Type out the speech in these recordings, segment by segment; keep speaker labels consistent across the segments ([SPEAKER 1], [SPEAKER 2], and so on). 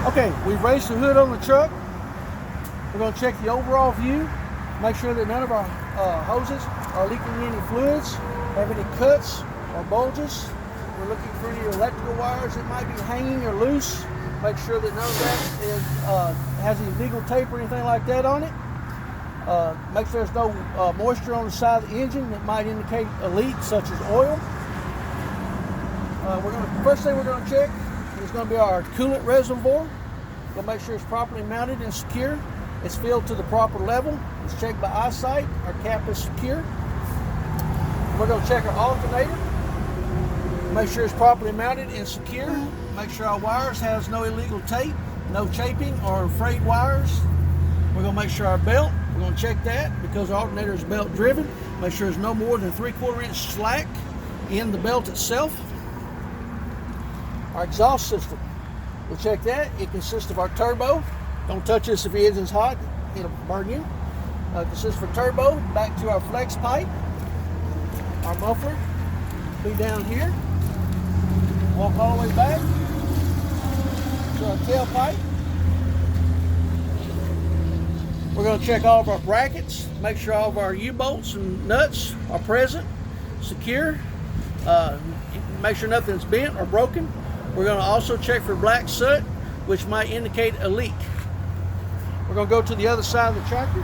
[SPEAKER 1] Okay, we've raised the hood on the truck. We're going to check the overall view, make sure that none of our hoses are leaking any fluids, have any cuts or bulges. We're looking for any electrical wires that might be hanging or loose. Make sure that none of that has any legal tape or anything like that on it. Make sure there's no moisture on the side of the engine that might indicate a leak, such as oil. First thing we're going to check is going to be our coolant reservoir. We'll make sure it's properly mounted and secure. It's filled to the proper level. It's checked by eyesight. Our cap is secure. We're going to check our alternator. Make sure it's properly mounted and secure. Make sure our wires has no illegal tape, no chafing or frayed wires. We're going to make sure our belt, we're going to check that because our alternator is belt driven. Make sure there's no more than 3/4 inch slack in the belt itself. Our exhaust system, we'll check that. It consists of our turbo. Don't touch this if your engine's hot, it'll burn you. It consists of a turbo, back to our flex pipe. Our muffler will be down here. Walk all the way back to our tailpipe. We're going to check all of our brackets, make sure all of our U-bolts and nuts are present, secure, make sure nothing's bent or broken. We're going to also check for black soot, which might indicate a leak. We're going to go to the other side of the tractor.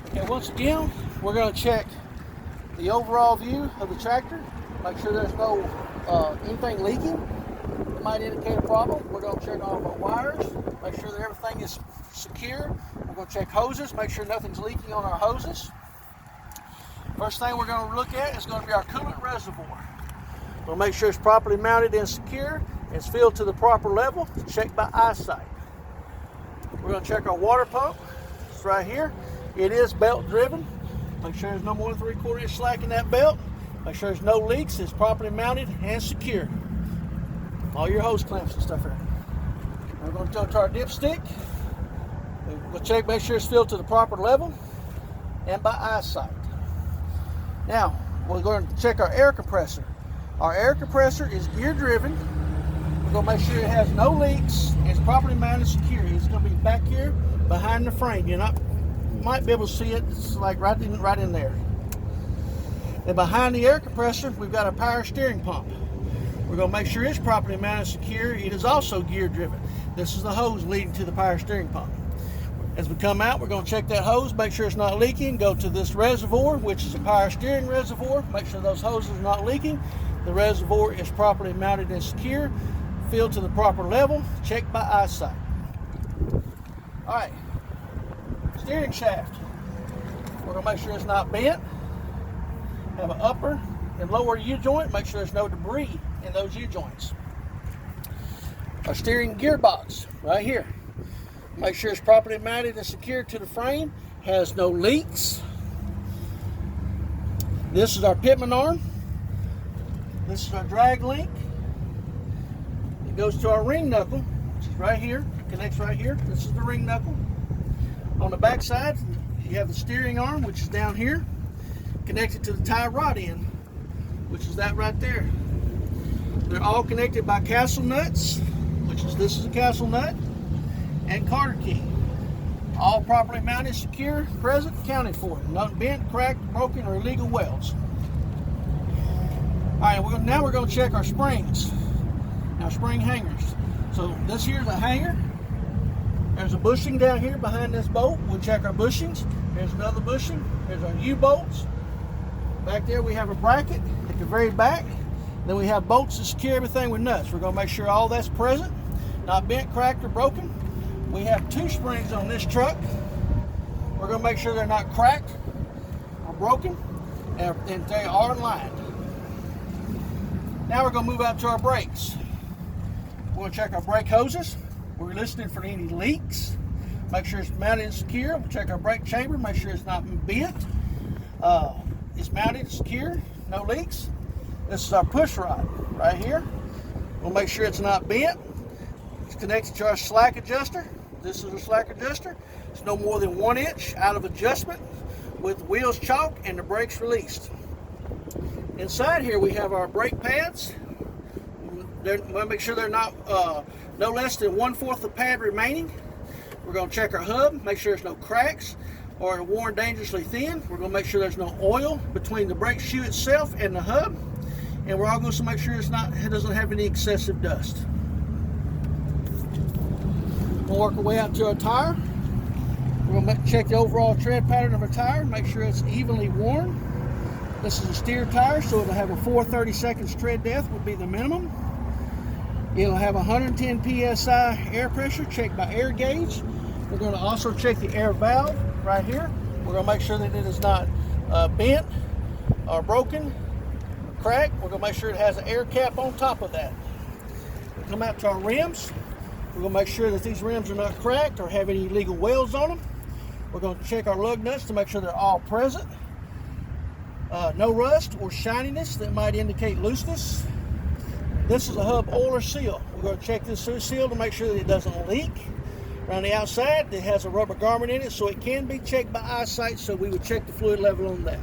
[SPEAKER 1] Okay, once again, we're going to check the overall view of the tractor. Make sure there's no anything leaking that might indicate a problem. We're going to check all of our wires, make sure that everything is secure. We're going to check hoses, make sure nothing's leaking on our hoses. First thing we're going to look at is going to be our coolant reservoir. We'll make sure it's properly mounted and secure. It's filled to the proper level. It's checked by eyesight. We're going to check our water pump. It's right here. It is belt driven. Make sure there's no more than 3/4 inch slack in that belt. Make sure there's no leaks. It's properly mounted and secure. All your hose clamps and stuff here. We're going to go to our dipstick. We'll check, make sure it's filled to the proper level and by eyesight. Now, we're going to check our air compressor. Our air compressor is gear driven. We're going to make sure it has no leaks. It's properly mounted and secure. It's going to be back here behind the frame. You might be able to see it. It's like right in there. And behind the air compressor, we've got a power steering pump. We're going to make sure it's properly mounted and secure. It is also gear driven. This is the hose leading to the power steering pump. As we come out, we're going to check that hose, make sure it's not leaking. Go to this reservoir, which is a power steering reservoir. Make sure those hoses are not leaking. The reservoir is properly mounted and secure, filled to the proper level, checked by eyesight. All right, steering shaft. We're going to make sure it's not bent. Have an upper and lower U-joint. Make sure there's no debris in those U-joints. Our steering gearbox right here. Make sure it's properly mounted and secured to the frame. Has no leaks. This is our pitman arm. This is our drag link. It goes to our ring knuckle, which is right here. It connects right here. This is the ring knuckle. On the back side, you have the steering arm, which is down here, connected to the tie rod end, which is that right there. They're all connected by castle nuts, this is a castle nut, and Carter key. All properly mounted, secure, present, accounted for. Nothing bent, cracked, broken, or illegal welds. All right, now we're going to check our springs, our spring hangers. So this here's a hanger. There's a bushing down here behind this bolt. We'll check our bushings. There's another bushing. There's our U-bolts. Back there we have a bracket at the very back. Then we have bolts that secure everything with nuts. We're going to make sure all that's present, not bent, cracked, or broken. We have 2 springs on this truck. We're going to make sure they're not cracked or broken, and they are aligned. Now we're going to move out to our brakes. We're going to check our brake hoses. We're listening for any leaks. Make sure it's mounted and secure. We'll check our brake chamber. Make sure it's not bent. It's mounted and secure. No leaks. This is our push rod right here. We'll make sure it's not bent. It's connected to our slack adjuster. This is a slack adjuster. It's no more than 1 inch out of adjustment with wheels chalk and the brakes released. Inside here we have our brake pads. We'll make sure they're not no less than 1/4 the pad remaining. We're going to check our hub, make sure there's no cracks or worn dangerously thin. We're going to make sure there's no oil between the brake shoe itself and the hub. And we're all going to make sure it doesn't have any excessive dust. We'll work our way out to our tire. We're going to check the overall tread pattern of our tire, make sure it's evenly worn. This is a steer tire, so it'll have a 4/32 tread depth would be the minimum. It'll have 110 psi air pressure checked by air gauge. We're going to also check the air valve right here. We're going to make sure that it is not bent or broken or cracked. We're going to make sure it has an air cap on top of that. We'll come out to our rims. We're going to make sure that these rims are not cracked or have any illegal welds on them. We're going to check our lug nuts to make sure they're all present. No rust or shininess that might indicate looseness. This is a hub oiler seal. We're going to check this seal to make sure that it doesn't leak. Around the outside, it has a rubber garment in it, so it can be checked by eyesight, so we would check the fluid level on that.